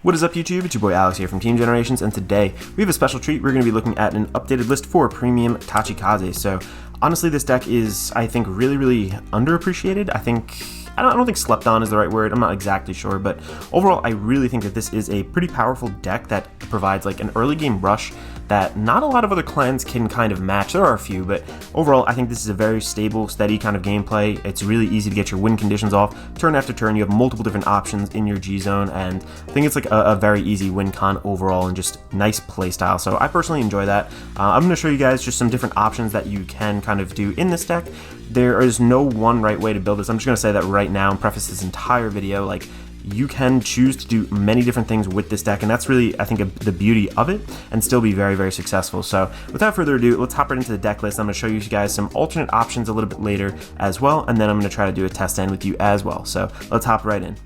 What is up, YouTube? It's your boy Alex here from Team Generations, and today we have a special treat. We're going to be looking at an updated list for premium Tachikaze. So honestly, this deck is, I think, really underappreciated. I don't think slept on is the right word. I'm not exactly sure, but overall, I really think that this is a pretty powerful deck that provides like an early game rush that not a lot of other clans can kind of match. There are a few, but overall, I think this is a very stable, steady kind of gameplay. It's really easy to get your win conditions off. Turn after turn, you have multiple different options in your G zone, and I think it's like a very easy win con overall and just nice play style. So I personally enjoy that. I'm going to show you guys just some different options that you can kind of do in this deck. There is no one right way to build this. I'm just going to say that right now and preface this entire video. Like, you can choose to do many different things with this deck, and that's really, I think, the beauty of it, and still be very successful. So without further ado, let's hop right into the deck list. I'm going to show you guys some alternate options a little bit later as well, and then I'm going to try to do a test end with you as well. So let's hop right in.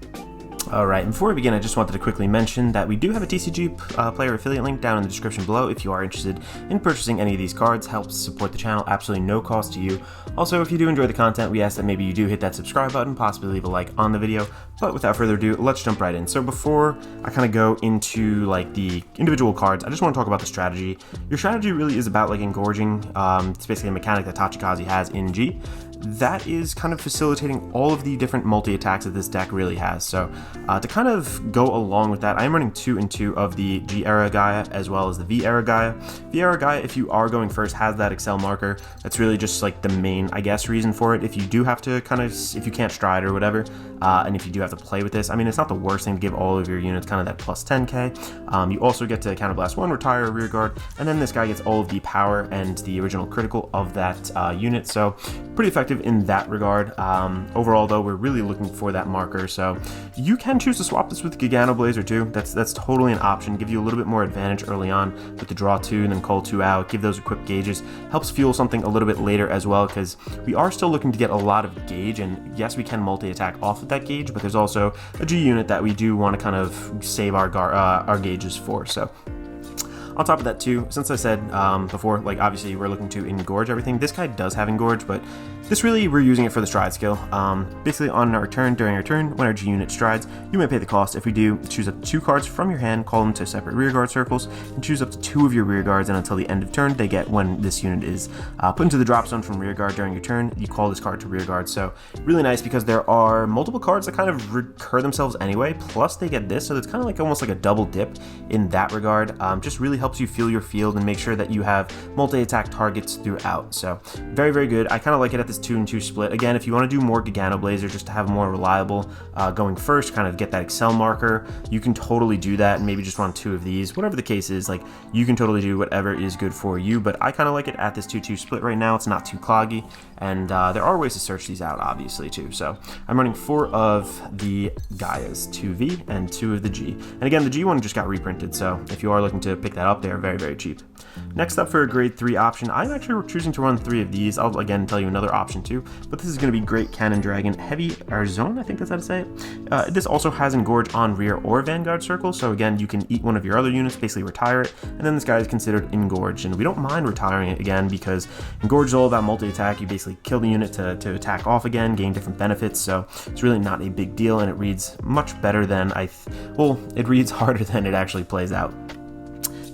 Alright, and before we begin, I just wanted to quickly mention that we do have a TCG player affiliate link down in the description below if you are interested in purchasing any of these cards. Helps support the channel, absolutely no cost to you. Also, if you do enjoy the content, we ask that maybe you do hit that subscribe button, possibly leave a like on the video. But without further ado, let's jump right in. So before I kind of go into like the individual cards, I just want to talk about the strategy. Your strategy really is about like engorging. It's basically a mechanic that Tachikaze has in G. That is kind of facilitating all of the different multi-attacks that this deck really has. So to kind of go along with that, I am running 2 and 2 of the G era Gaia as well as the V era Gaia. V era Gaia, if you are going first, has that Excel marker. That's really just like the main, I guess, reason for it. If you do have to kind of, if you can't stride or whatever, and if you do have to play with this, I mean, it's not the worst thing to give all of your units kind of that plus 10k. You also get to counterblast 1, retire a rear guard, and then this guy gets all of the power and the original critical of that unit. So pretty effective in that regard. Overall, though, we're really looking for that marker, so you can choose to swap this with Gigano Blazer too. That's totally an option. Give you a little bit more advantage early on with the draw 2 and then call 2 out. Give those equipped gauges. Helps fuel something a little bit later as well, because we are still looking to get a lot of gauge, and yes, we can multi-attack off of that gauge, but there's also a G unit that we do want to kind of save our gauges for. So on top of that too, since I said before, like obviously we're looking to engorge everything, this guy does have engorge, but this really, we're using it for the stride skill. Basically on our turn, during our turn, when our G unit strides, you may pay the cost. If we do, choose up to 2 cards from your hand, call them to separate rearguard circles, and choose up to 2 of your rearguards, and until the end of turn, they get when this unit is put into the drop zone from rearguard during your turn, you call this card to rearguard. So really nice, because there are multiple cards that kind of recur themselves anyway, plus they get this, so it's kind of like almost like a double dip in that regard. Just really helps you feel your field and make sure that you have multi-attack targets throughout. So very good. I kind of like it at this 2 and 2 split. Again, if you want to do more Gigano Blazer just to have more reliable going first, kind of get that Excel marker, you can totally do that, and maybe just run 2 of these. Whatever the case is, like, you can totally do whatever is good for you, but I kind of like it at this 2-2 split right now. It's not too cloggy, and there are ways to search these out obviously too. So I'm running 4 of the Gaias, 2V and 2 of the G, and again, the G one just got reprinted, so if you are looking to pick that up, they are very cheap. Next up, for a grade 3 option, I'm actually choosing to run 3 of these. I'll again tell you another option too, but this is going to be Great Cannon Dragon Heavy Arzone, I think that's how to say it. This also has Engorge on rear or vanguard circle, so again, you can eat one of your other units, basically retire it, and then this guy is considered Engorge, and we don't mind retiring it again because Engorge is all about multi-attack. You basically kill the unit to attack off again, gain different benefits, so it's really not a big deal, and it reads much better than it reads harder than it actually plays out.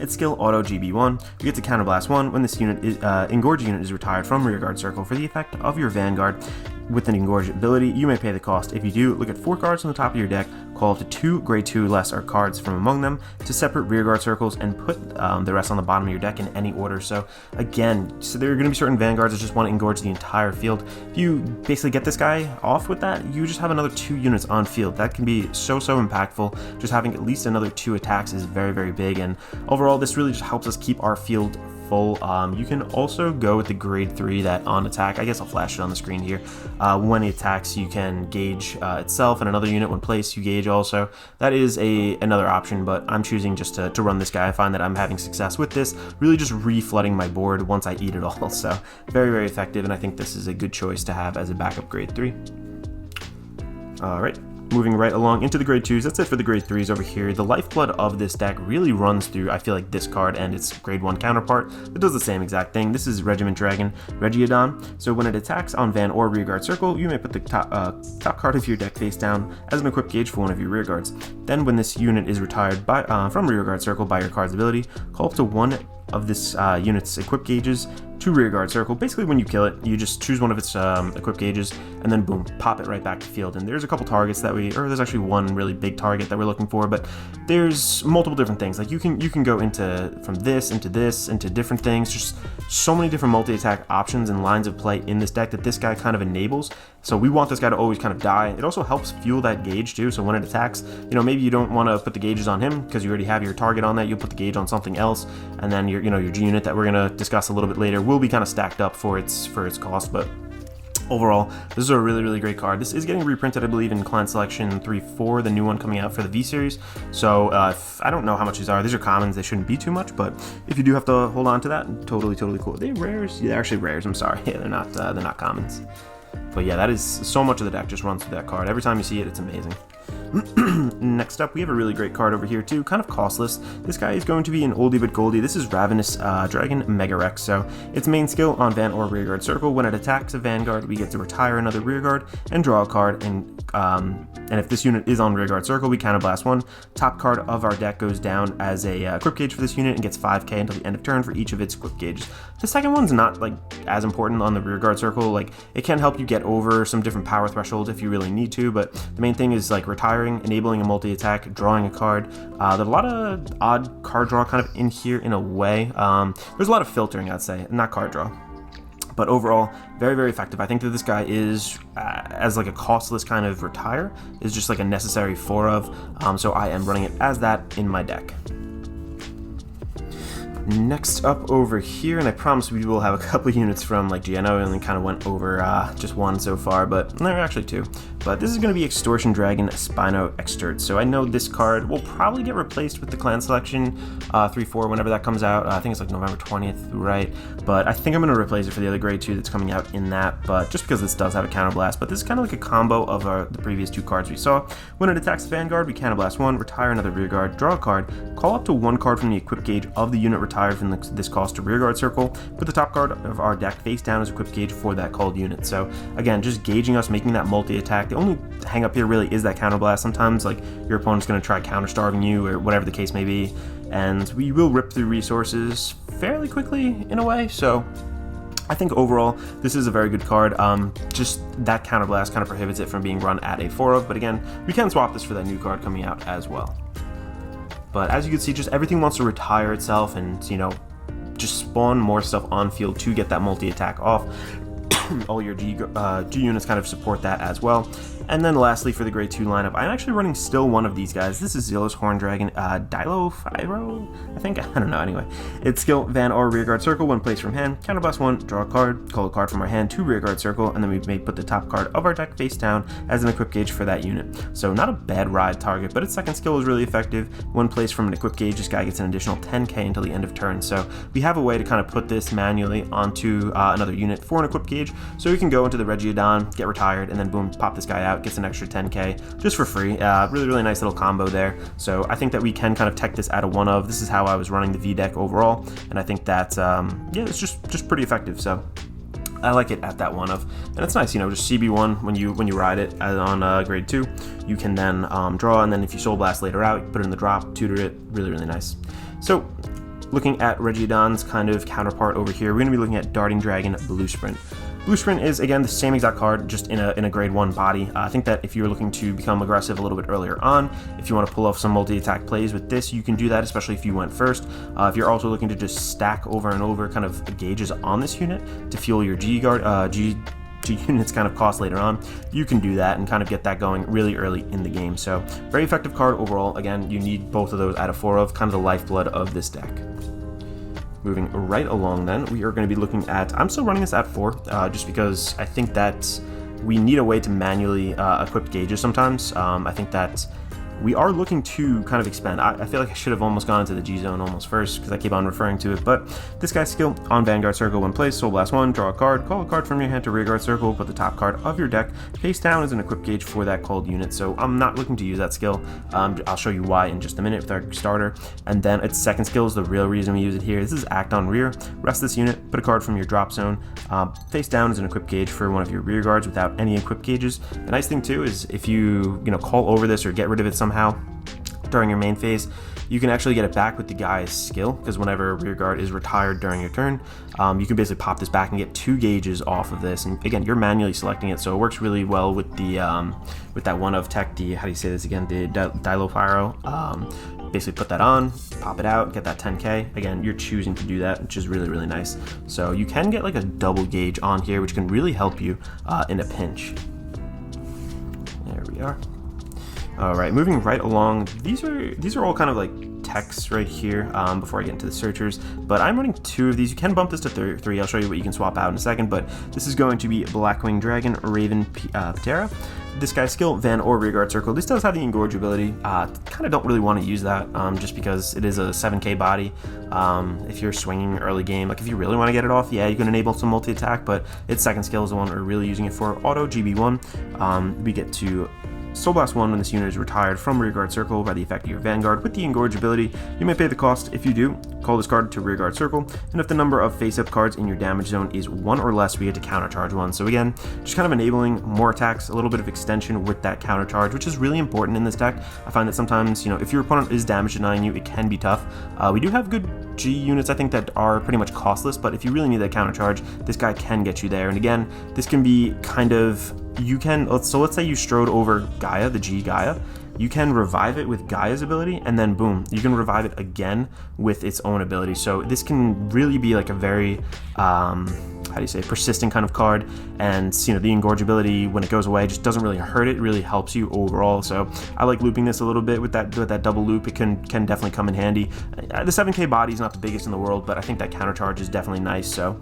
Its skill auto GB1, you get to counterblast 1 when this unit is, Engorge unit is retired from rearguard circle for the effect of your vanguard. With an Engorge ability, you may pay the cost. If you do, look at 4 cards on the top of your deck, call up to 2 grade 2 lesser cards from among them to separate rearguard circles, and put the rest on the bottom of your deck in any order. So again, there are going to be certain vanguards that just want to engorge the entire field. If you basically get this guy off with that, you just have another 2 units on field. That can be so impactful. Just having at least another 2 attacks is very big, and overall this really just helps us keep our field full. You can also go with the grade 3 that on attack, I guess I'll flash it on the screen here. When it attacks, you can gauge itself and another unit. When placed, you gauge also. That is another option, but I'm choosing just to run this guy. I find that I'm having success with this, really just reflooding my board once I eat it all. So very effective, and I think this is a good choice to have as a backup grade 3. Alright. moving right along into the grade 2s, that's it for the grade 3s over here. The lifeblood of this deck really runs through, I feel like, this card and its grade 1 counterpart. It does the same exact thing. This is Regiment Dragon Regiodon. So when it attacks on Van or Rearguard Circle, you may put the top card of your deck face down as an equip gauge for one of your rearguards. Then when this unit is retired from Rearguard Circle by your card's ability, call up to one of this unit's equip gauges to Rearguard Circle. Basically, when you kill it, you just choose one of its equip gauges, and then boom, pop it right back to field. And there's a couple targets that there's actually one really big target that we're looking for, but there's multiple different things. Like you can go from this into different things. Just so many different multi-attack options and lines of play in this deck that this guy kind of enables. So we want this guy to always kind of die. It also helps fuel that gauge too. So when it attacks, maybe you don't want to put the gauges on him because you already have your target on that. You'll put the gauge on something else, and then your G unit that we're gonna discuss a little bit later will be kind of stacked up for its cost. But overall, this is a really, really great card. This is getting reprinted, I believe, in Clan Selection 3-4, the new one coming out for the V Series. So I don't know how much these are. These are commons. They shouldn't be too much, but if you do have to hold on to that, totally cool. Are they rares? Yeah, they're actually rares. I'm sorry. Yeah, they're not commons. But yeah, that is so much of the deck just runs through that card. Every time you see it, it's amazing. Next up, we have a really great card over here too, kind of costless. This guy is going to be an oldie but goldie. This is Ravenous Dragon Mega Rex. So its main skill on Van or Rearguard Circle, when it attacks a Vanguard, we get to retire another Rearguard and draw a card. And if this unit is on Rearguard Circle, we counterblast one. Top card of our deck goes down as a equip gauge for this unit and gets 5k until the end of turn for each of its equip gauges. The second one's not as important on the Rearguard Circle. It can help you get over some different power thresholds if you really need to, but the main thing is retiring, enabling a multi-attack, drawing a card. There's a lot of odd card draw kind of in here in a way. There's a lot of filtering, I'd say, not card draw. But overall, very, very effective. I think that this guy is, as a costless kind of retire, is just a necessary 4 of. So I am running it as that in my deck. Next up over here, and I promise we will have a couple units from G. I know I only kind of went over just one so far, but there are actually 2. But this is going to be Extortion Dragon Spino Extort. So I know this card will probably get replaced with the Clan Selection 3-4 whenever that comes out. I think it's November 20th, right? But I think I'm going to replace it for the other grade 2 that's coming out in that, but just because this does have a counterblast. But this is kind of a combo of the previous 2 cards we saw. When it attacks the Vanguard, we counterblast 1, retire another Rearguard, draw a card, call up to 1 card from the equip gauge of the unit retired from this cost to Rearguard Circle, put the top card of our deck face down as equip gauge for that called unit. So again, just gauging us, making that multi-attack. The only hang up here really is that counterblast. Sometimes your opponent's going to try counter-starving you or whatever the case may be, and we will rip through resources fairly quickly in a way. So I think overall this is a very good card. Just that counterblast kind of prohibits it from being run at a 4 of, but again, we can swap this for that new card coming out as well. But as you can see, just everything wants to retire itself and, just spawn more stuff on field to get that multi-attack off. All your G units kind of support that as well. And then lastly, for the grade 2 lineup, I'm actually running still one of these guys. This is Zillow's Horn Dragon, Dilo, I think? I don't know, anyway. Its skill, Van or Rearguard Circle, when placed from hand, counterblast 1, draw a card, call a card from our hand to Rearguard Circle, and then we may put the top card of our deck face down as an equip gauge for that unit. So not a bad ride target, but its second skill is really effective. When placed from an equip gauge, this guy gets an additional 10k until the end of turn. So we have a way to kind of put this manually onto another unit for an equip gauge. So we can go into the Regiodon, get retired, and then boom, pop this guy out, gets an extra 10k just for free. Really, really nice little combo there. So I think that we can kind of tech this at a 1 of. This is how I was running the V deck overall, and I think that yeah, it's just pretty effective. So I like it at that 1 of, and it's nice, just CB1 when you ride it on grade 2, you can then draw, and then if you Soul Blast later out, you put it in the drop, tutor it. Really, really nice. So looking at Regiodon's kind of counterpart over here, we're going to be looking at Darting Dragon Blue Sprint. Blue Sprint is, again, the same exact card, just in a grade 1 body. I think that if you're looking to become aggressive a little bit earlier on, if you want to pull off some multi-attack plays with this, you can do that, especially if you went first. If you're also looking to just stack over and over kind of gauges on this unit to fuel your G units kind of cost later on, you can do that and kind of get that going really early in the game. So very effective card overall. Again, you need both of those out of 4 of, kind of the lifeblood of this deck. Moving right along then, we are going to be looking at, I'm still running this at 4, just because I think that we need a way to manually equip gauges sometimes. I think that we are looking to kind of expand. I feel like I should have almost gone into the G zone almost first because I keep on referring to it, but this guy's skill on Vanguard Circle when placed, Soul Blast 1, draw a card, call a card from your hand to Rearguard Circle, put the top card of your deck face down as an equip gauge for that called unit. So I'm not looking to use that skill. I'll show you why in just a minute with our starter. And then its second skill is the real reason we use it here. This is Act on Rear. Rest this unit, put a card from your drop zone, face down as an equip gauge for one of your rear guards without any equip gauges. The nice thing too is if you call over this or get rid of it somehow during your main phase, you can actually get it back with the guy's skill, because whenever a rear guard is retired during your turn, you can basically pop this back and get 2 gauges off of this. And again, you're manually selecting it, so it works really well with the with that one of tech, the, how do you say this again, the Dilopyro. Basically put that on, pop it out, get that 10k. Again, you're choosing to do that, which is really, really nice. So you can get like a double gauge on here, which can really help you in a pinch. There we are. All right, moving right along. These are all kind of like texts right here before I get into the searchers, but I'm running 2 of these. You can bump this to 3. I'll show you what you can swap out in a second, but this is going to be Blackwing Dragon, Raven Ptera. This guy's skill, Van or Rearguard Circle. This does have the Engorge ability. Kind of don't really want to use that just because it is a 7k body. If you're swinging early game, like if you really want to get it off, yeah, you can enable some multi-attack, but its second skill is the one we're really using it for. Auto GB1. We get to Soul Blast 1 when this unit is retired from Rearguard Circle by the effect of your Vanguard with the Engorge ability. You may pay the cost. If you do, call this card to Rearguard Circle, and if the number of face-up cards in your damage zone is 1 or less, we get to countercharge 1. So again, just kind of enabling more attacks, a little bit of extension with that countercharge, which is really important in this deck. I find that sometimes, if your opponent is damage denying you, it can be tough. We do have good G units, I think, that are pretty much costless, but if you really need that countercharge, this guy can get you there. And again, this can be kind of, let's say you strode over Gaia, the G Gaia, you can revive it with Gaia's ability, and then boom, you can revive it again with its own ability. So this can really be like a very, persistent kind of card. And the Engorge ability, when it goes away, just doesn't really hurt it really helps you overall. So I like looping this a little bit with that double loop. It can definitely come in handy. The 7k body is not the biggest in the world, but I think that countercharge is definitely nice. So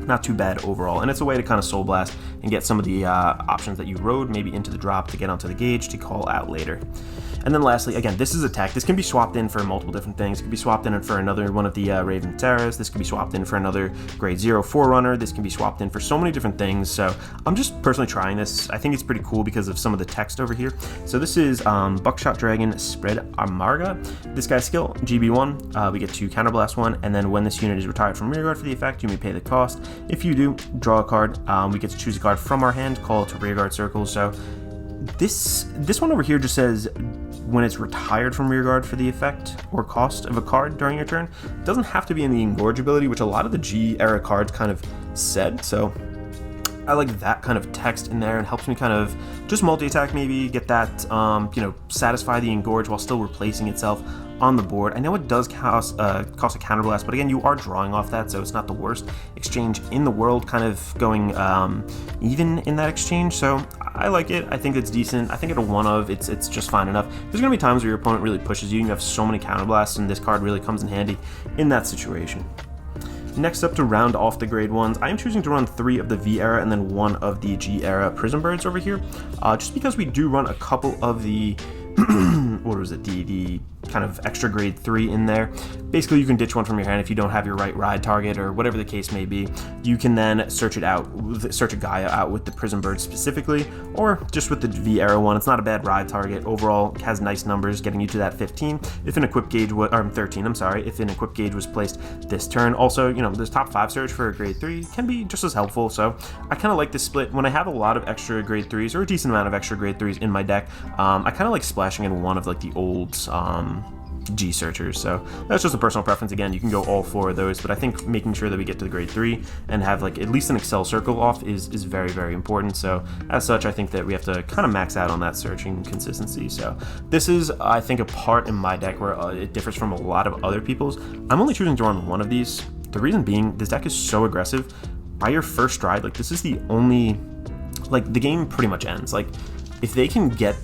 not too bad overall, and it's a way to kind of soul blast and get some of the options that you rode maybe into the drop to get onto the gauge to call out later. And then lastly, again, this is a tech. This can be swapped in for multiple different things. It can be swapped in for another one of the Raven Terras. This can be swapped in for another grade 0 Forerunner. This can be swapped in for so many different things. So I'm just personally trying this. I think it's pretty cool because of some of the text over here. So this is Buckshot Dragon Spread Amarga. This guy's skill, GB1. We get to Counterblast 1, and then when this unit is retired from Rearguard for the effect, you may pay the cost. If you do, draw a card. We get to choose a card from our hand, call it to Rearguard Circle. So this one over here just says when it's retired from Rearguard for the effect or cost of a card during your turn. It doesn't have to be in the Engorge ability, which a lot of the G era cards kind of said. So I like that kind of text in there, and helps me kind of just multi-attack, maybe get that, satisfy the Engorge while still replacing itself on the board. I know it does cost a counterblast, but again, you are drawing off that, so it's not the worst exchange in the world, kind of going even in that exchange. So I like it. I think it's decent. I think it'll one of, it's just fine enough. There's gonna be times where your opponent really pushes you and you have so many counterblasts, and this card really comes in handy in that situation. Next up, to round off the grade 1s, I am choosing to run 3 of the V era and then 1 of the G era Prism Birds over here, just because we do run a couple of the what was it, the kind of extra grade 3 in there. Basically, you can ditch one from your hand if you don't have your right ride target or whatever the case may be. You can then search a Gaia out with the Prism Bird specifically, or just with the V era one. It's not a bad ride target. Overall, it has nice numbers getting you to that 15. If an equip gauge was, or 13, I'm sorry, if an equip gauge was placed this turn. Also, this top 5 search for a grade 3 can be just as helpful. So I kind of like this split. When I have a lot of extra grade 3s or a decent amount of extra grade 3s in my deck, I kind of like splashing in one of like the old G searchers. So that's just a personal preference. Again, you can go all 4 of those, but I think making sure that we get to the grade 3 and have like at least an Excel circle off is very, very important. So as such, I think that we have to kind of max out on that searching consistency. So this is, I think, a part in my deck where it differs from a lot of other people's. I'm only choosing to run 1 of these. The reason being, this deck is so aggressive. By your first stride, like this is the only, like the game pretty much ends. Like if they can get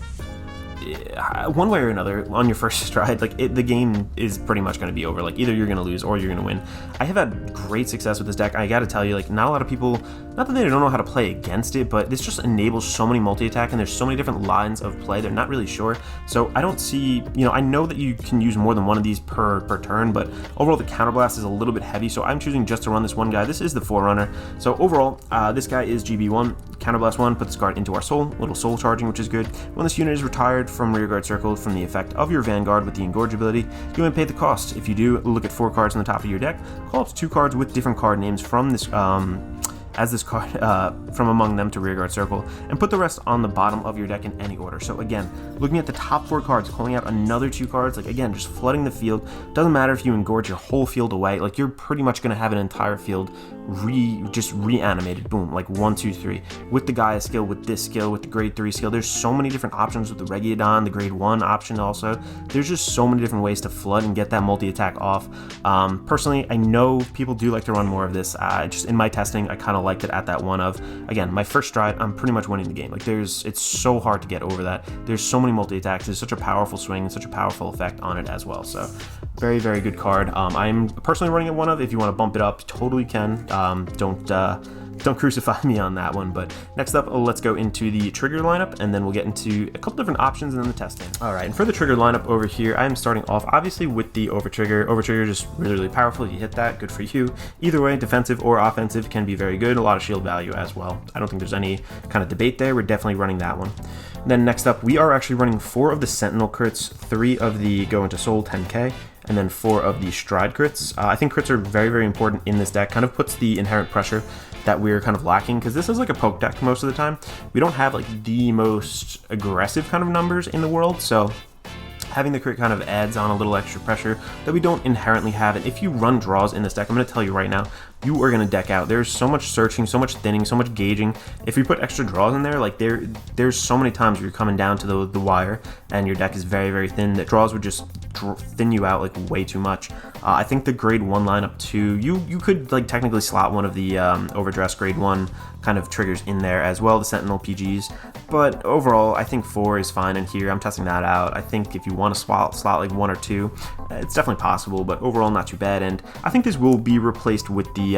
one way or another, on your first stride, like the game is pretty much going to be over. Like either you're going to lose or you're going to win. I have had great success with this deck. I got to tell you, like not a lot of people, not that they don't know how to play against it, but this just enables so many multi-attack, and there's so many different lines of play. They're not really sure. So I don't see, I know that you can use more than one of these per turn, but overall the counterblast is a little bit heavy. So I'm choosing just to run this one guy. This is the Forerunner. So overall, this guy is GB1, counterblast 1, put this card into our soul, little soul charging, which is good. When this unit is retired from rearguard circle from the effect of your vanguard with the Engorge ability, you may pay the cost. If you do, look at 4 cards on the top of your deck, call up 2 cards with different card names from this as this card from among them to rearguard circle, and put the rest on the bottom of your deck in any order. So again, looking at the top 4 cards, calling out another 2 cards, like again, just flooding the field. Doesn't matter if you engorge your whole field away, like you're pretty much going to have an entire field just reanimated, boom, like 1, 2, 3, with the Gaia skill, with this skill, with the grade 3 skill. There's so many different options with the Regiodon, the grade 1 option also. There's just so many different ways to flood and get that multi-attack off. Personally, I know people do like to run more of this. Just in my testing, I kind of liked it at that one of, again, my first stride, I'm pretty much winning the game. Like it's so hard to get over that. There's so many multi-attacks. There's such a powerful swing and such a powerful effect on it as well. So very, very good card. I'm personally running it one of. If you want to bump it up, totally can. Don't crucify me on that one. But next up, let's go into the trigger lineup, and then we'll get into a couple different options and then the testing. All right, and for the trigger lineup over here, I'm starting off obviously with the overtrigger. Overtrigger is just really, really powerful. If you hit that, good for you. Either way, defensive or offensive can be very good. A lot of shield value as well. I don't think there's any kind of debate there. We're definitely running that one. Then next up, we are actually running 4 of the Sentinel crits, 3 of the Go into Soul 10k, and then 4 of the Stride crits. I think crits are very, very important in this deck. Kind of puts the inherent pressure that we're kind of lacking, because this is like a poke deck most of the time. We don't have like the most aggressive kind of numbers in the world, so having the crit kind of adds on a little extra pressure that we don't inherently have. And if you run draws in this deck, I'm going to tell you right now, you are going to deck out. There's so much searching, so much thinning, so much gauging. If you put extra draws in there, like there's so many times where you're coming down to the wire and your deck is very, very thin, that draws would just thin you out like way too much. I think the grade 1 lineup too, you could like technically slot one of the overdressed grade 1 kind of triggers in there as well, the Sentinel PGs, but overall I think 4 is fine in here. I'm testing that out. I think if you want to slot like 1 or 2, it's definitely possible, but overall not too bad. And I think this will be replaced with the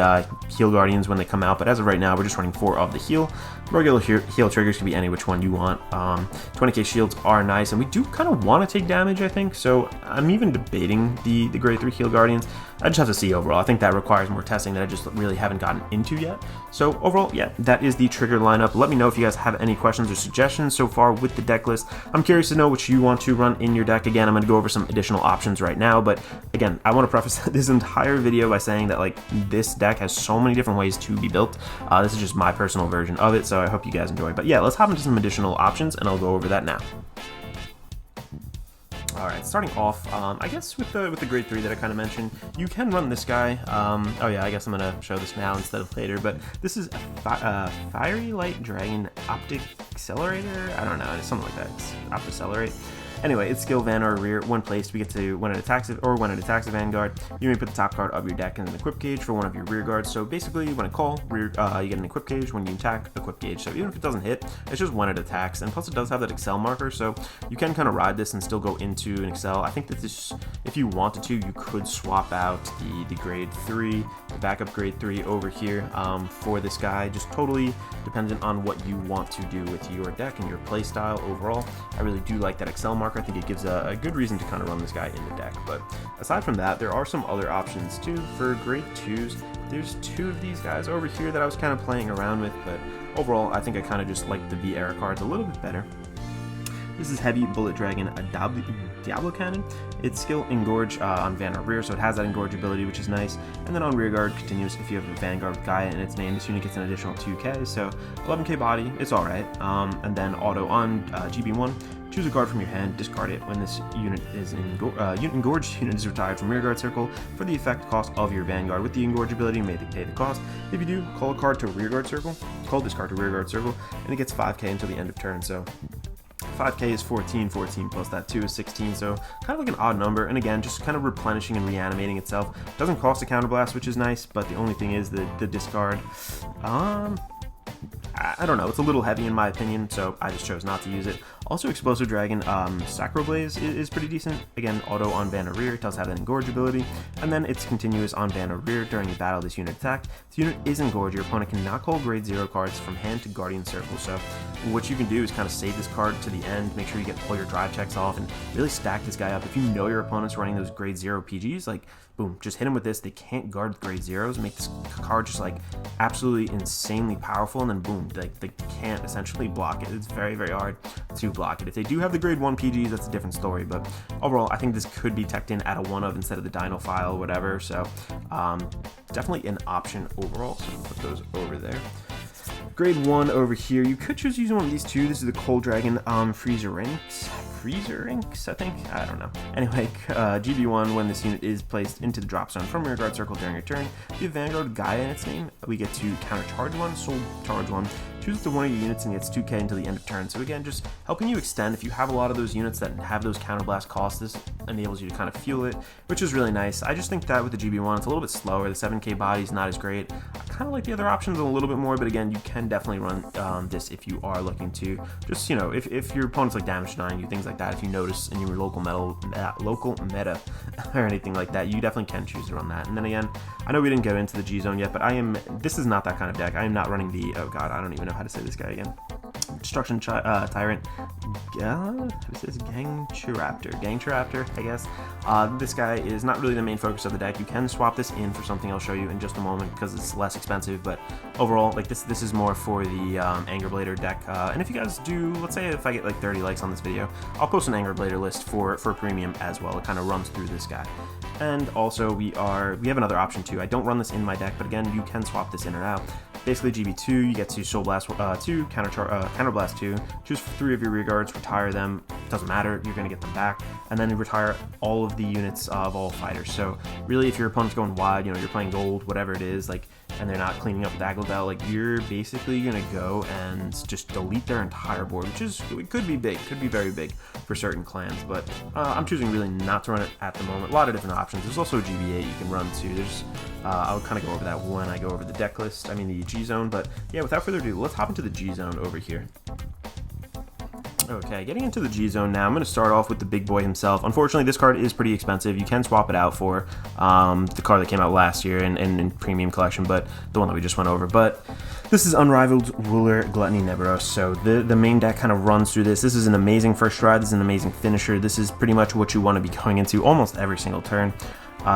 Heal Guardians when they come out, but as of right now we're just running 4 of the heal. Regular heal triggers can be any which one you want. 20k shields are nice, and we do kind of want to take damage, I think, so I'm even debating the grade 3 Heal Guardians. I just have to see overall. I think that requires more testing that I just really haven't gotten into yet. So overall, yeah, that is the trigger lineup. Let me know if you guys have any questions or suggestions so far with the deck list. I'm curious to know what you want to run in your deck. Again, I'm going to go over some additional options right now, but again, I want to preface this entire video by saying that like this deck has so many different ways to be built. This is just my personal version of it, so I hope you guys enjoy. But yeah, let's hop into some additional options, and I'll go over that now. Alright, starting off, I guess with the grade 3 that I kind of mentioned, you can run this guy. Oh yeah, I guess I'm going to show this now instead of later, but this is a Fiery Light Dragon Optic Accelerator? I don't know, it's something like that. It's Opticcelerate. Anyway, it's skill van or rear. When placed, we get to, when it attacks it, or when it attacks a vanguard, you may put the top card of your deck in an equip gauge for one of your rear guards. So basically, when it call, you get an equip gauge. When you attack, equip gauge. So even if it doesn't hit, it's just when it attacks. And plus, it does have that Excel marker, so you can kind of ride this and still go into an Excel. I think that this, if you wanted to, you could swap out the grade 3, the backup grade 3 over here for this guy. Just totally dependent on what you want to do with your deck and your play style overall. I really do like that Excel marker. I think it gives a good reason to kind of run this guy in the deck. But aside from that, there are some other options too. For grade 2s, there's 2 of these guys over here that I was kind of playing around with, but overall I think I kind of just like the V-Era cards a little bit better. This is Heavy Bullet Dragon, a Diablo Cannon. It's skill Engorge on Van or Rear, so it has that Engorge ability, which is nice. And then on Rear Guard, continues if you have a Vanguard with Gaia in its name. This unit gets an additional 2k, so 11k body, it's alright. And then auto on GB1, choose a card from your hand, discard it. When this unit is Engorged, unit is retired from Rear Guard Circle for the effect cost of your Vanguard. With the Engorge ability, may pay the cost. If you do, call a card to Rear Guard Circle, call this card to Rear Guard Circle, and it gets 5k until the end of turn, so 5k is 14, 14 plus that 2 is 16, so kind of like an odd number, and again, just kind of replenishing and reanimating itself. Doesn't cost a counterblast, which is nice, but the only thing is the discard. I don't know, it's a little heavy in my opinion, so I just chose not to use it. Also, Explosive Dragon, Sacro Blaze is pretty decent. Again, auto on banner rear, it does have that Engorge ability, and then it's continuous on banner rear during a battle. This unit attack. This unit is Engorge. Your opponent cannot call grade 0 cards from hand to Guardian Circle. So what you can do is kind of save this card to the end, make sure you get all your drive checks off, and really stack this guy up. If you know your opponent's running those grade 0 PGs, like boom, just hit them with this. They can't guard with grade 0s, make this card just like absolutely insanely powerful, and then boom, they can't essentially block it. It's very, very hard to block it. If they do have the grade 1 PGs, that's a different story, but overall, I think this could be teched in at a 1 of instead of the Dino File or whatever, so definitely an option overall, so I'm gonna put those over there. Grade 1 over here, you could choose using one of these two. This is the Cold Dragon Freezer Inks, I think? I don't know. Anyway, GB1, when this unit is placed into the drop zone from your guard circle during your turn, we have Vanguard Gaia in its name. We get to counter charge 1, soul charge 1, choose to one of your units and gets 2k until the end of turn. So again, just helping you extend. If you have a lot of those units that have those counterblast costs, this enables you to kind of fuel it, which is really nice. I just think that with the GB1, it's a little bit slower. The 7k body is not as great. I kind of like the other options a little bit more, but again, you can definitely run this if you are looking to just, you know, if your opponent's like damage denying you, things like that, if you notice in your local meta or anything like that, you definitely can choose to run that. And then again, I know we didn't go into the G zone yet, but this is not that kind of deck. I am not running the, oh god, I don't even know how to say this guy again. Destruction Tyrant, who's this? Gangtraptor, I guess. This guy is not really the main focus of the deck. You can swap this in for something I'll show you in just a moment because it's less expensive, but overall, like this is more for the Anger Blader deck. And if you guys do, let's say if I get like 30 likes on this video, I'll post an Anger Blader list for premium as well. It kind of runs through this guy. And also we have another option too. I don't run this in my deck, but again, you can swap this in or out. Basically, GB2, you get to Soul Blast 2, Counter Blast 2, choose 3 of your rear guards, retire them, doesn't matter, you're going to get them back, and then you retire all of the units of all fighters. So really, if your opponent's going wide, you know, you're playing gold, whatever it is, like, and they're not cleaning up with Agildel, like, you're basically going to go and just delete their entire board, which is, it could be big, could be very big for certain clans, but I'm choosing really not to run it at the moment. A lot of different options. There's also a GB8 you can run too. There's I'll kind of go over that when I go over the deck list, the G zone, but yeah, without further ado, let's hop into the G zone over here. Okay, getting into the G zone now, I'm going to start off with the big boy himself. Unfortunately, this card is pretty expensive. You can swap it out for the card that came out last year in Premium Collection, but the one that we just went over. But this is Unrivaled Ruler Gluttony Neberos. So the main deck kind of runs through this. This is an amazing first stride. This is an amazing finisher. This is pretty much what you want to be going into almost every single turn.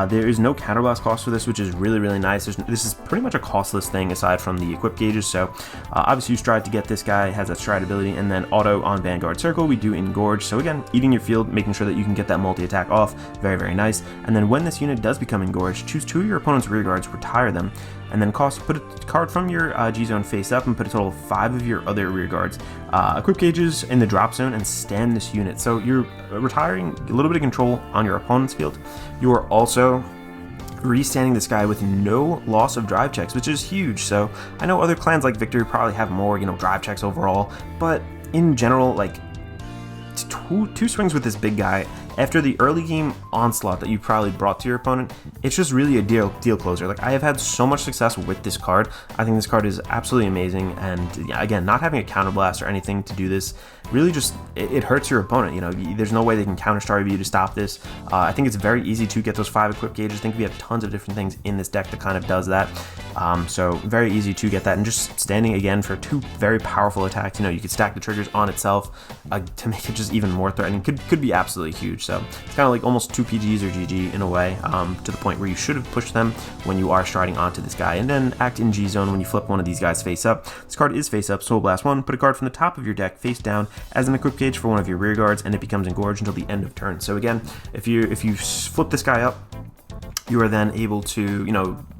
There is no counterblast cost for this, which is really, really nice. This is pretty much a costless thing aside from the equip gauges. So obviously you stride to get this guy, has that stride ability, and then auto on Vanguard Circle, we do Engorge. So again, eating your field, making sure that you can get that multi-attack off, very, very nice. And then when this unit does become Engorged, choose 2 of your opponent's rear guards, retire them, and then put a card from your G zone face up and put a total of 5 of your other rear guards, equip gauges in the drop zone, and stand this unit. So you're retiring a little bit of control on your opponent's field. You are also restanding this guy with no loss of drive checks, which is huge. So I know other clans like Victory probably have more, drive checks overall, but in general, like two swings with this big guy after the early game onslaught that you probably brought to your opponent, it's just really a deal closer. Like, I have had so much success with this card. I think this card is absolutely amazing, and again, not having a counterblast or anything to do this really just it hurts your opponent. There's no way they can counter-starve you to stop this. I think it's very easy to get those 5 equip gauges. I think we have tons of different things in this deck that kind of does that. So very easy to get that, and just standing again for 2 very powerful attacks. You could stack the triggers on itself to make it just even more threatening. Could be absolutely huge. So it's kind of like almost 2 PGs or GG in a way, to the point where you should have pushed them when you are striding onto this guy, and then act in G zone when you flip one of these guys face up. This card is face up. Soul Blast 1. Put a card from the top of your deck face down as an equip gauge for one of your rear guards, and it becomes Engorged until the end of turn. So again, if you flip this guy up, you are then able to,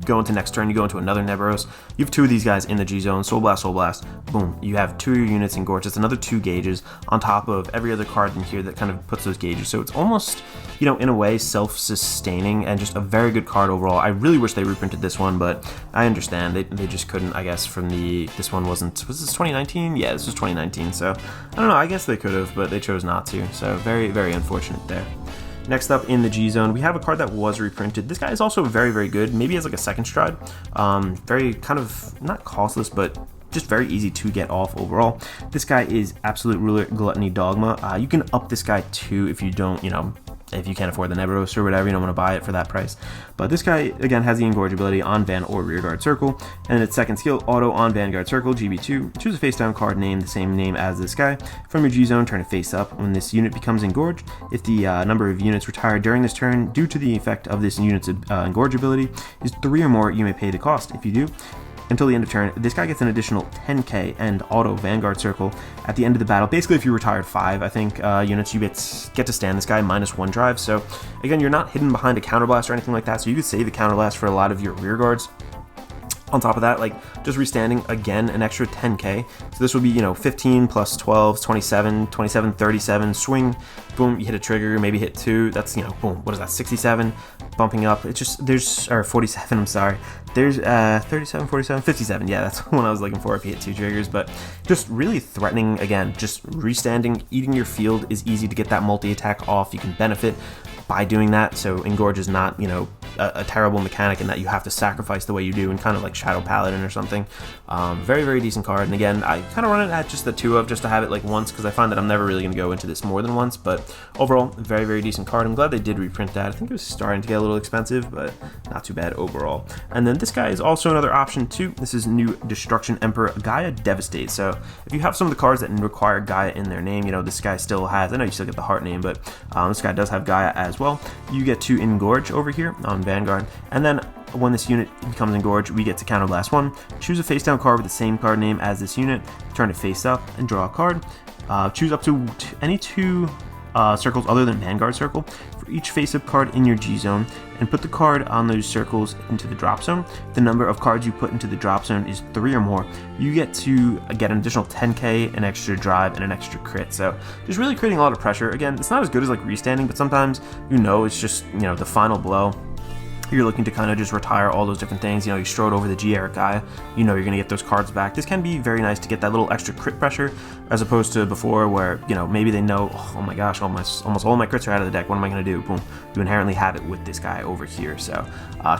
go into next turn, you go into another Neberos. You have 2 of these guys in the G zone, Soul Blast, boom. You have 2 of your units Engorged. It's another 2 gauges on top of every other card in here that kind of puts those gauges. So it's almost, in a way, self-sustaining and just a very good card overall. I really wish they reprinted this one, but I understand. They just couldn't, I guess, this one was this 2019? Yeah, this was 2019, so I don't know, I guess they could have, but they chose not to. So very, very unfortunate there. Next up in the G zone, we have a card that was reprinted. This guy is also very, very good. Maybe as like a second stride. Very kind of not costless, but just very easy to get off overall. This guy is Absolute Ruler Gluttony Dogma. You can up this guy too if you don't, if you can't afford the Nebulos or whatever, you don't want to buy it for that price. But this guy, again, has the Engorge ability on Van or Rearguard Circle, and its second skill, Auto on Vanguard Circle, GB2. Choose a face-down card named the same name as this guy. From your G-Zone, turn it face up. When this unit becomes engorged, if the number of units retired during this turn due to the effect of this unit's Engorge ability is 3 or more, you may pay the cost. If you do, until the end of turn, this guy gets an additional 10k and auto Vanguard Circle at the end of the battle. Basically, if you retired 5, I think, units, you get to stand this guy -1 drive. So again, you're not hidden behind a counterblast or anything like that, so you could save the counterblast for a lot of your rear guards. On top of that, like, just restanding, again, an extra 10k. So this would be, 15 plus 12, 27, 27, swing, boom, you hit a trigger, maybe hit 2, that's, boom, what is that, 67, bumping up. It's just, or 47, I'm sorry. There's 37, 47, 57, yeah, that's what I was looking for if you hit 2 triggers, but just really threatening, again, just restanding, eating your field is easy to get that multi-attack off. You can benefit by doing that, so Engorge is not, a terrible mechanic in that you have to sacrifice the way you do in kind of like Shadow Paladin or something. Very, very decent card, and again, I kind of run it at just the 2 of, just to have it like once, because I find that I'm never really going to go into this more than once, but overall, very, very decent card. I'm glad they did reprint that. I think it was starting to get a little expensive, but not too bad overall. And then this guy is also another option too. This is new Destruction Emperor Gaia Devastate. So if you have some of the cards that require Gaia in their name, this guy still has, I know you still get the heart name, but this guy does have Gaia as well. You get to Engorge over here on Vanguard, and then when this unit becomes Engorge, we get to Counterblast 1. Choose a face-down card with the same card name as this unit, turn it face up, and draw a card. Choose up to any 2 circles other than Vanguard Circle for each face-up card in your G-Zone, and put the card on those circles into the drop zone. The number of cards you put into the drop zone is 3 or more. You get to get an additional 10k, an extra drive, and an extra crit. So just really creating a lot of pressure. Again, it's not as good as like restanding, but sometimes it's just the final blow. You're looking to kind of just retire all those different things. You strode over the G-Eric guy, you're going to get those cards back. This can be very nice to get that little extra crit pressure, as opposed to before where, maybe they know, oh my gosh, almost all my crits are out of the deck, what am I going to do? Boom, you inherently have it with this guy over here. So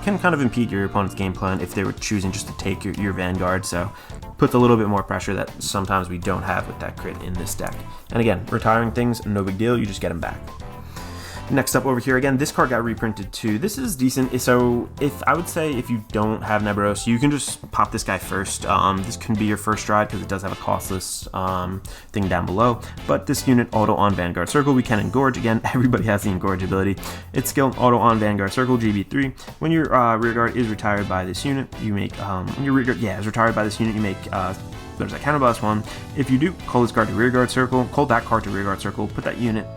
can kind of impede your opponent's game plan if they were choosing just to take your Vanguard. So puts a little bit more pressure that sometimes we don't have with that crit in this deck. And again, retiring things, no big deal, you just get them back. Next up over here, again, this card got reprinted too. This is decent. So I would say if you don't have Nebulos, you can just pop this guy first. This can be your first ride because it does have a costless thing down below. But this unit, Auto on Vanguard Circle, we can Engorge. Again, everybody has the Engorge ability. Its skill, Auto on Vanguard Circle, GB3. When your rearguard is retired by this unit, you make when your rearguard is retired by this unit, you make there's a Counterblast 1. If you do, call this card to Rearguard Circle, call that card to Rearguard Circle, put that unit.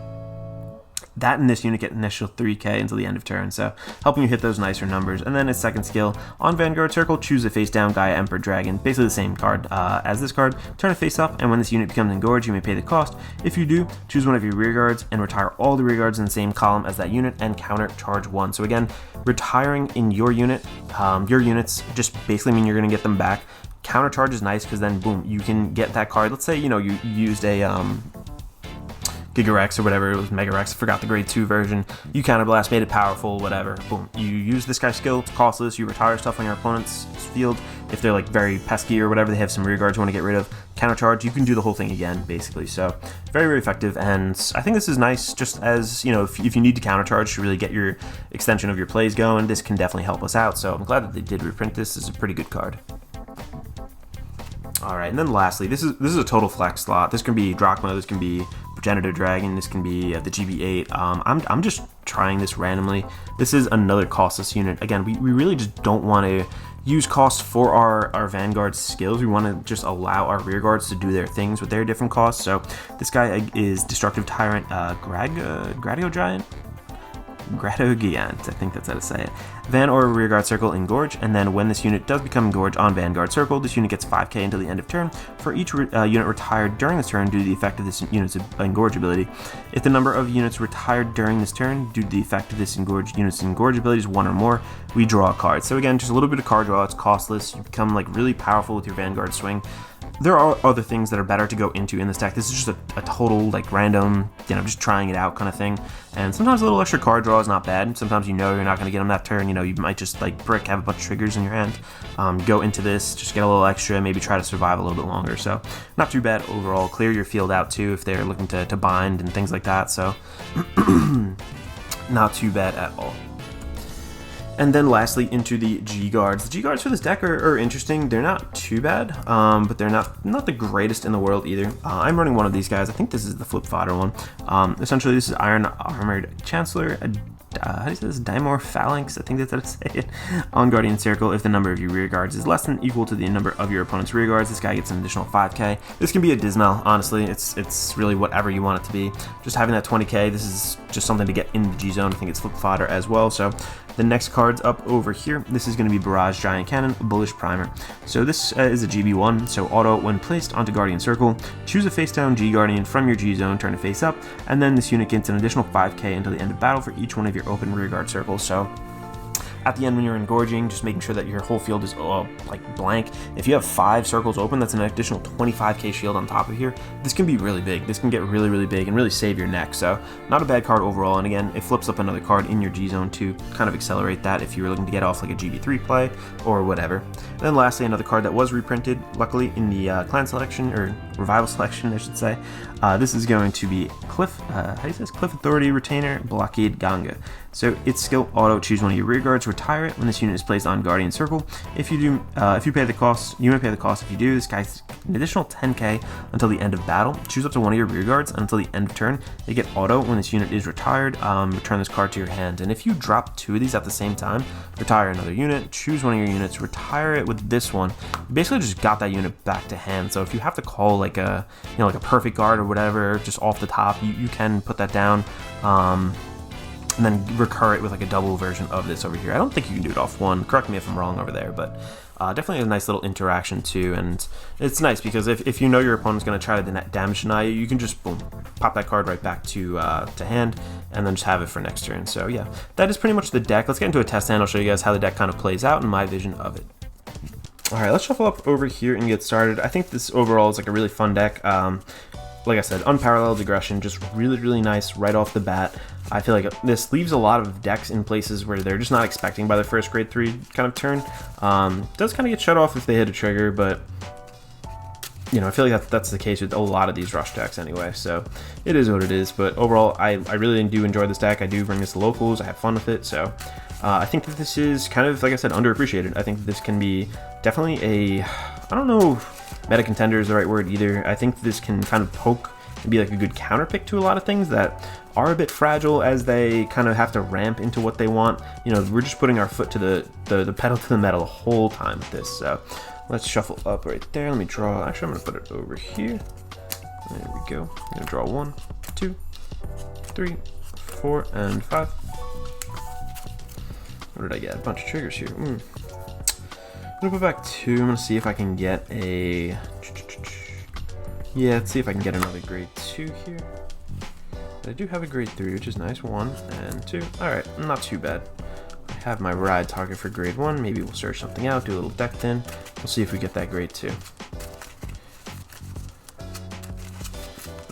That and this unit get an initial 3k until the end of turn, so helping you hit those nicer numbers. And then its second skill, on Vanguard Circle, choose a face-down Gaia Emperor Dragon, basically the same card as this card, turn it face up, and when this unit becomes Engorged, you may pay the cost. If you do, choose one of your rear guards and retire all the rear guards in the same column as that unit and counter charge 1. So again, retiring in your units just basically mean you're going to get them back. Counter charge is nice because then, boom, you can get that card. Let's say, you used a Gigarex or whatever, it was Megarex, I forgot the grade 2 version. You Counterblast, made it powerful, whatever, boom. You use this guy's skill, it's costless, you retire stuff on your opponent's field. If they're like very pesky or whatever, they have some rear guards you want to get rid of, countercharge, you can do the whole thing again, basically. So very, very effective, and I think this is nice just as, if you need to countercharge to really get your extension of your plays going, this can definitely help us out. So I'm glad that they did reprint this. This is a pretty good card. All right, and then lastly, this is a total flex slot. This can be Drachma, this can be Progenitor Dragon, this can be the GB8. I'm just trying this randomly. This is another costless unit. Again, we really just don't want to use cost for our Vanguard skills. We want to just allow our rear guards to do their things with their different costs. So this guy is Destructive Tyrant Gradio Giant? Gratogiant, I think that's how to say it. Van or Rearguard Circle Engorge, and then when this unit does become Engorge on Vanguard Circle, this unit gets 5k until the end of turn for each unit retired during this turn due to the effect of this unit's Engorge ability. If the number of units retired during this turn due to the effect of this unit's Engorge ability is 1 or more, we draw a card. So again, just a little bit of card draw, it's costless, you become like really powerful with your Vanguard swing. there are other things that are better to go into in this deck. This is just a total like random, just trying it out kind of thing. And sometimes a little extra card draw is not bad. Sometimes you're not going to get them that turn. You might just like brick, have a bunch of triggers in your hand. Go into this, just get a little extra, maybe try to survive a little bit longer. So not too bad overall. Clear your field out too if they're looking to bind and things like that. So not too bad at all. And then lastly, into the G-Guards. The G-Guards for this deck are interesting. They're not too bad, but they're not the greatest in the world either. I'm running one of these guys. I think this is the flip fodder one. Essentially, this is Iron Armored Chancellor. How do you say this? Dimorph Phalanx, I think that's how to say it. On Guardian Circle, if the number of your rear guards is less than equal to the number of your opponent's rear guards, this guy gets an additional 5k. This can be a Dismal, honestly. It's really whatever you want it to be. Just having that 20k, this is just something to get in the G zone. I think it's flip fodder as well. So the next card's up over here. This is going to be Barrage Giant Cannon, Bullish Primer. So this is a GB1, so auto when placed onto Guardian Circle, choose a face down G Guardian from your G zone, turn it face up, and then this unit gets an additional 5k until the end of battle for each one of your open rear guard circles. So at the end when you're engorging, just making sure that your whole field is like blank. If you have 5 circles open, that's an additional 25k shield on top of here. This can be really big. This can get really, really big and really save your neck. So not a bad card overall. And again, it flips up another card in your G zone to kind of accelerate that if you were looking to get off like a GB3 play or whatever. And then lastly, another card that was reprinted, luckily in the clan selection, or revival selection, I should say. This is going to be Cliff Authority Retainer Blockade Ganga. So its skill auto, choose one of your rear guards, retire it when this unit is placed on Guardian Circle. If you do, if you pay the cost, you may pay the cost. If you do, this guy's an additional 10k until the end of battle. Choose up to one of your rear guards until the end of turn. They get auto when this unit is retired. Return this card to your hand. And if you drop 2 of these at the same time, retire another unit, choose one of your units, retire it with this one. You basically just got that unit back to hand. So if you have to call like a like a perfect guard or whatever, just off the top, you can put that down. And then recur it with like a double version of this over here. I don't think you can do it off one. Correct me if I'm wrong over there, but definitely a nice little interaction too. And it's nice because if you know your opponent's going to try to damage deny you, you can just boom, pop that card right back to hand, and then just have it for next turn. So yeah, that is pretty much the deck. Let's get into a test hand. I'll show you guys how the deck kind of plays out and my vision of it. All right, let's shuffle up over here and get started. I think this overall is like a really fun deck. Like I said, unparalleled aggression, just really, really nice right off the bat. I feel like this leaves a lot of decks in places where they're just not expecting by their first grade 3 kind of turn. Does kind of get shut off if they hit a trigger, but I feel like that's the case with a lot of these rush decks anyway, so it is what it is. But overall, I really do enjoy this deck. I do bring this to locals. I have fun with it, so I think that this is kind of, like I said, underappreciated. I think this can be definitely I don't know if meta contender is the right word either. I think this can kind of poke and be like a good counter pick to a lot of things that are a bit fragile as they kind of have to ramp into what they want. We're just putting our foot to the pedal to the metal the whole time with this. So let's shuffle up right there. Let me draw. Actually, I'm going to put it over here. There we go. I'm going to draw 1, 2, 3, 4, and 5. What did I get? A bunch of triggers here. I'm going to put back 2. I'm going to see if I can get a... Yeah, let's see if I can get another grade 2 here. I do have a grade 3, which is nice. 1 and 2. Alright, not too bad. I have my ride target for grade 1. Maybe we'll search something out, do a little deck thin. We'll see if we get that grade 2.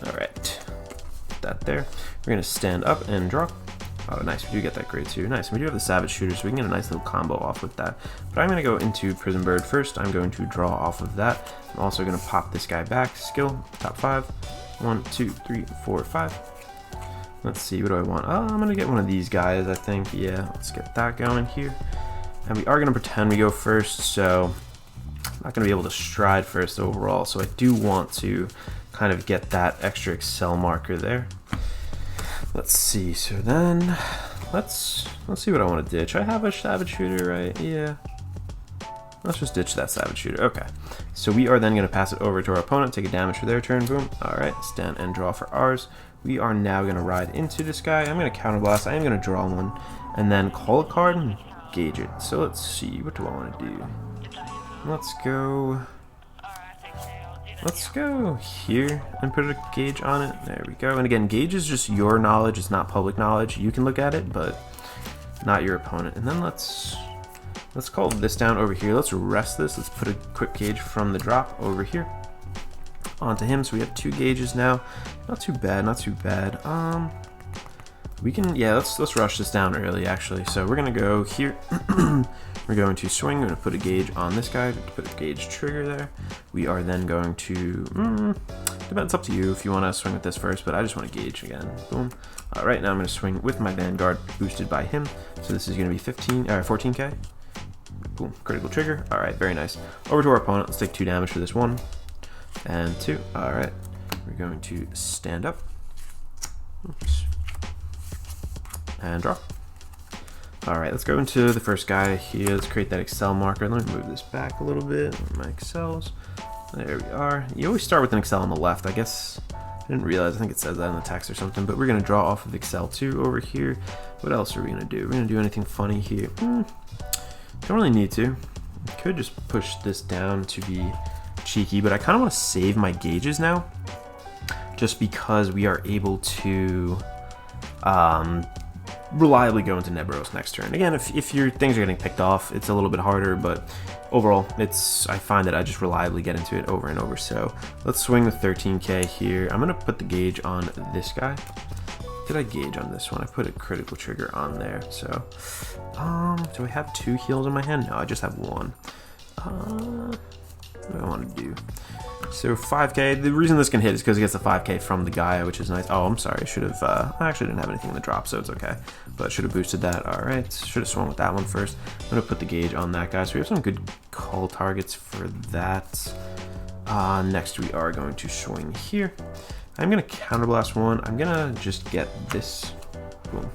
Alright. Put that there. We're going to stand up and draw. Oh, nice. We do get that grade 2. Nice. We do have the Savage Shooter, so we can get a nice little combo off with that. But I'm going to go into Prison Bird first. I'm going to draw off of that. I'm also going to pop this guy back. Skill, top 5. 1, 2, 3, 4, 5. Let's see, what do I want? Oh, I'm going to get one of these guys, I think. Yeah, let's get that going here. And we are going to pretend we go first, so I'm not going to be able to stride first overall. So I do want to kind of get that extra excel marker there. Let's see, so then let's see what I want to ditch. I have a Savage Shooter, right? Yeah. Let's just ditch that Savage Shooter. Okay. So we are then going to pass it over to our opponent, take a damage for their turn. Boom. Alright, stand and draw for ours. We are now going to ride into this guy. I'm going to counterblast. I am going to draw one. And then call a card and gauge it. So let's see. What do I want to do? Let's go here and put a gauge on it. There we go. And again, gauge is just your knowledge. It's not public knowledge. You can look at it, but not your opponent. And then let's call this down over here. Let's rest this. Let's put a quick gauge from the drop over here. onto him. So we have 2 gauges now. Not too bad, not too bad. We can, yeah, let's rush this down early actually. So we're gonna go here. We're going to swing. We're gonna put a gauge on this guy. Put a gauge trigger there. We are then going to. It's up to you if you want to swing with this first, but I just want to gauge again. Boom. All right, now I'm going to swing with my vanguard boosted by him. So this is going to be 14k. Boom, critical trigger. All right, very nice. Over to our opponent. Let's take 2 damage for this 1 and 2. All right, we're going to stand up. Oops. And draw. All right, let's go into the first guy here. Let's create that Excel marker. Let me move this back a little bit. My Excels. There we are. You always start with an Excel on the left. I guess I didn't realize. I think it says that in the text or something. But we're gonna draw off of Excel 2 over here. What else are we gonna do? We're gonna do anything funny here. Don't really need to. Could just push this down to be cheeky, but I kind of want to save my gauges now, just because we are able to reliably go into Nebros next turn. Again, if your things are getting picked off, it's a little bit harder, but overall, I find that I just reliably get into it over and over. So let's swing with 13k here. I'm gonna put the gauge on this guy. Did I gauge on this one? I put a critical trigger on there. So, do I have 2 heals in my hand? No, I just have 1. What do I want to do? So 5k. The reason this can hit is because it gets a 5k from the Gaia, which is nice. Oh, I'm sorry. I should have. I actually didn't have anything in the drop, so it's okay. But should have boosted that. All right. Should have swung with that one first. I'm gonna put the gauge on that guy. So we have some good call targets for that. Next, we are going to swing here. I'm gonna counterblast 1. I'm gonna just get this. Boom.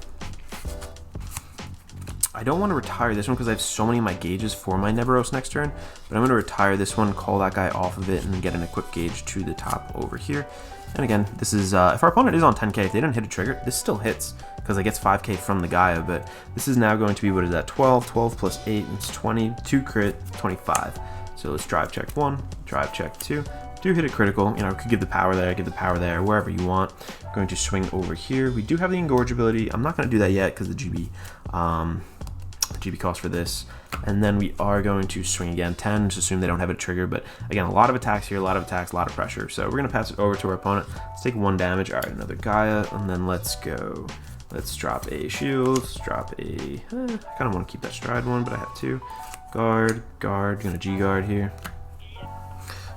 I don't want to retire this one because I have so many of my gauges for my Nebros next turn, but I'm going to retire this one, call that guy off of it, and get an equip gauge to the top over here. And again, this is, if our opponent is on 10k, if they didn't hit a trigger, this still hits because it gets 5k from the Gaia, but this is now going to be, what is that, 12 plus 8, it's 20, 2 crit, 25. So let's drive check 1, drive check 2. Do hit a critical, you know, could give the power there, wherever you want. Going to swing over here. We do have the Engorge ability. I'm not going to do that yet because the GB cost for this. And then we are going to swing again, 10, just assume they don't have a trigger, but again, a lot of attacks here, a lot of attacks, a lot of pressure. So we're going to pass it over to our opponent. Let's take 1 damage. All right, another Gaia, and then let's go. Let's drop a shield, let's drop a, I kind of want to keep that stride 1, but I have 2. Guard, gonna G-guard here.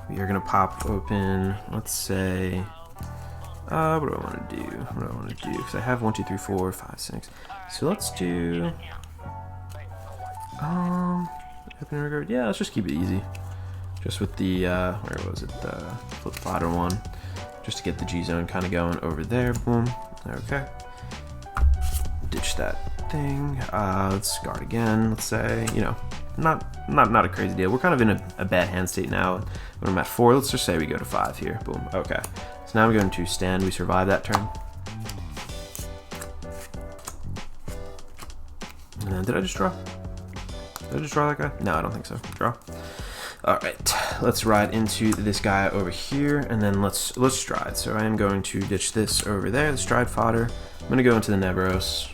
We are gonna pop open, let's say, what do I want to do? Because I have 1, 2, 3, 4, 5, 6. So let's do, open regard. Yeah, let's just keep it easy. Just with the, where was it? The flip fodder one, just to get the G zone kind of going over there. Boom. Okay. Ditch that thing. Let's guard again. Let's say, you know, not a crazy deal. We're kind of in a bad hand state now. When I'm at 4, let's just say we go to 5 here. Boom. Okay. So now I'm going to stand. We survive that turn. And then did I just draw? Did I just draw that guy? No, I don't think so. Draw. All right. Let's ride into this guy over here, and then let's stride. So I am going to ditch this over there, the stride fodder. I'm going to go into the Nebros.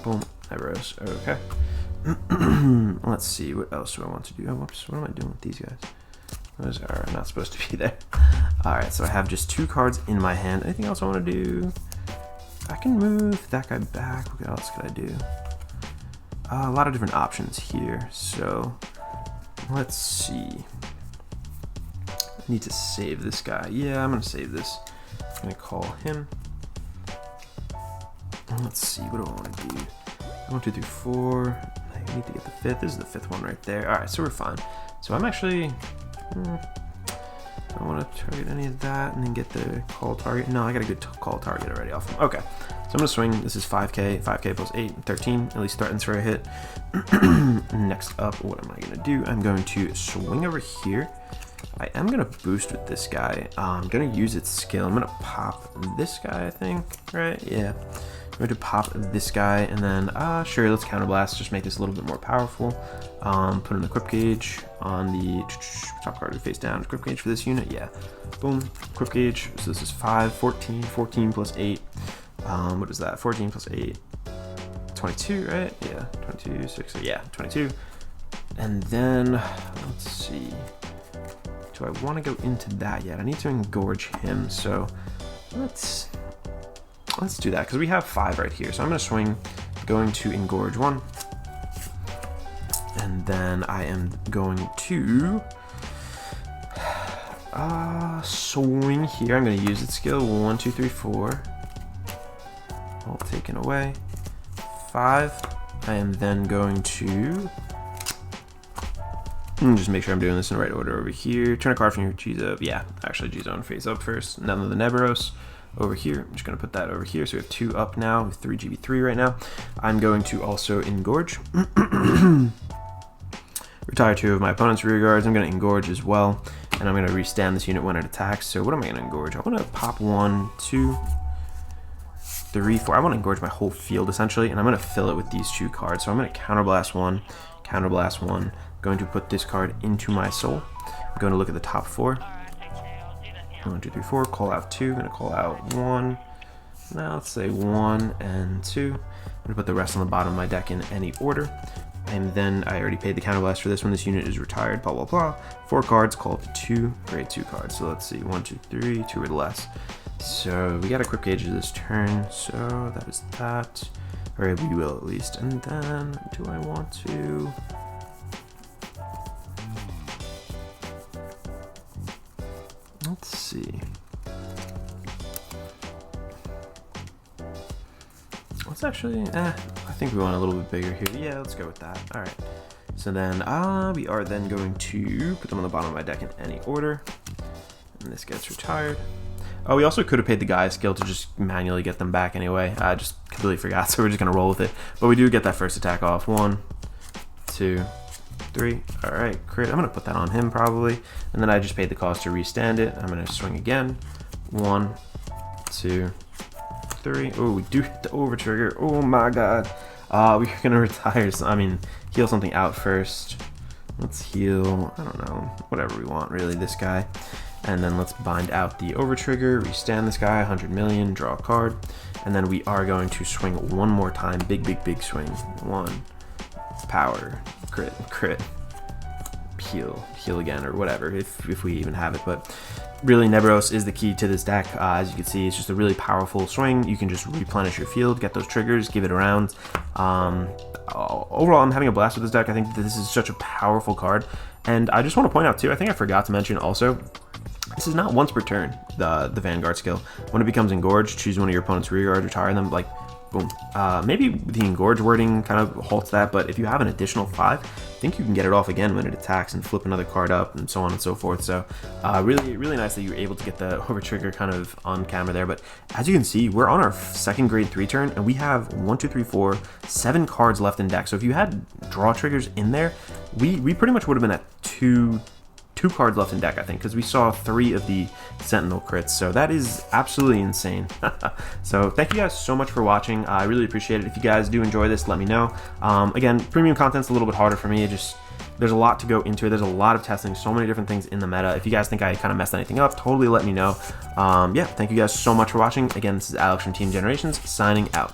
Boom. Nebros. Okay. Let's see, what else do I want to do? Oh, whoops, what am I doing with these guys? Those are not supposed to be there. Alright, so I have just 2 cards in my hand. Anything else I want to do? I can move that guy back. What else could I do? A lot of different options here. So, let's see. I need to save this guy. Yeah, I'm going to save this. I'm going to call him. Let's see, what do I want to do? 1, 2, 3, 4. I need to get the 5th. This is the 5th one right there. All right, so we're fine. So I'm actually, I want to target any of that and then get the call target. No, I got a good call target already off him. Okay, so I'm gonna swing. This is 5k. 5k plus 8, 13. At least threatens for a hit. Next up, what am I gonna do? I'm going to swing over here. I am gonna boost with this guy. I'm gonna use its skill. I'm gonna pop this guy, I think. Right? Yeah. I'm going to pop this guy, and then, sure, let's counterblast, just make this a little bit more powerful. Put an equip gauge on the top card face down. Equip gauge for this unit, yeah. Boom, equip gauge. So this is 5, 14, 14 plus 8. What is that? 14 plus 8, 22, right? Yeah, 22, 6, yeah, 22. And then, let's see. do I want to go into that yet? I need to engorge him, so let's do that, because we have 5 right here. So I'm going to swing, going to engorge 1. And then I am going to swing here. I'm going to use its skill. 1, 2, 3, 4. All taken away. 5. I am then going to just make sure I'm doing this in the right order over here. Turn a card from your G-Zone. Yeah, actually G-Zone face up first. None of the Neberos over here. I'm just going to put that over here. So we have 2 up now with 3 GB3 right now. I'm going to also engorge. Retire 2 of my opponent's rear guards. I'm going to engorge as well. And I'm going to restand this unit when it attacks. So what am I going to engorge? I want to pop 1, 2, 3, 4. I want to engorge my whole field essentially. And I'm going to fill it with these 2 cards. So I'm going to counterblast 1, counterblast 1. Going to put this card into my soul. I'm going to look at the top 4. 1, 2, 3, 4. Call out 2. I'm going to call out 1. Now let's say 1 and 2. I'm going to put the rest on the bottom of my deck in any order. And then I already paid the counterblast for this one. This unit is retired, blah, blah, blah. 4 cards, call up 2, grade 2 cards. So let's see, 1, 2, 3, 2 or less. So we got equip gauge this turn. So that is that. Or we will at least. And then do I want to... Let's see. Let's actually, I think we want a little bit bigger here. Yeah, let's go with that. All right. So then we are then going to put them on the bottom of my deck in any order. And this gets retired. Oh, we also could have paid the guy skill to just manually get them back anyway. I just completely forgot, so we're just going to roll with it. But we do get that first attack off. 1, 2, 3. All right, crit. I'm going to put that on him probably. And then I just paid the cost to restand it. I'm going to swing again. 1, 2, 3. Oh, we do hit the over trigger. Oh my god. We're going to retire. I mean, heal something out first. Let's heal, I don't know, whatever we want really, this guy. And then let's bind out the over trigger, restand this guy, 100 million, draw a card. And then we are going to swing one more time. Big, big, big swing. 1, power, crit, crit, heal again, or whatever, if we even have it. But really, Neberos is the key to this deck. As you can see, it's just a really powerful swing. You can just replenish your field, get those triggers, give it around. Overall, I'm having a blast with this deck. I think that this is such a powerful card. And I just want to point out too, I think I forgot to mention also, this is not once per turn, the Vanguard skill. When it becomes Engorge, choose one of your opponent's rear guards, retire them, like, boom. Maybe the Engorge wording kind of halts that, but if you have an additional 5, I think you can get it off again when it attacks and flip another card up and so on and so forth. So really, really nice that you were able to get the over trigger kind of on camera there. But as you can see, we're on our second grade 3 turn, and we have 1, 2, 3, 4, 7 cards left in deck. So if you had draw triggers in there, we pretty much would have been at 2 cards left in deck, I think, because we saw 3 of the Sentinel crits, so that is absolutely insane. So thank you guys so much for watching. I really appreciate it. If you guys do enjoy this, let me know. Again, premium content's a little bit harder for me. There's a lot to go into it. There's a lot of testing, so many different things in the meta. If you guys think I kind of messed anything up, totally let me know. Yeah, thank you guys so much for watching. Again, this is Alex from Team Generations, signing out.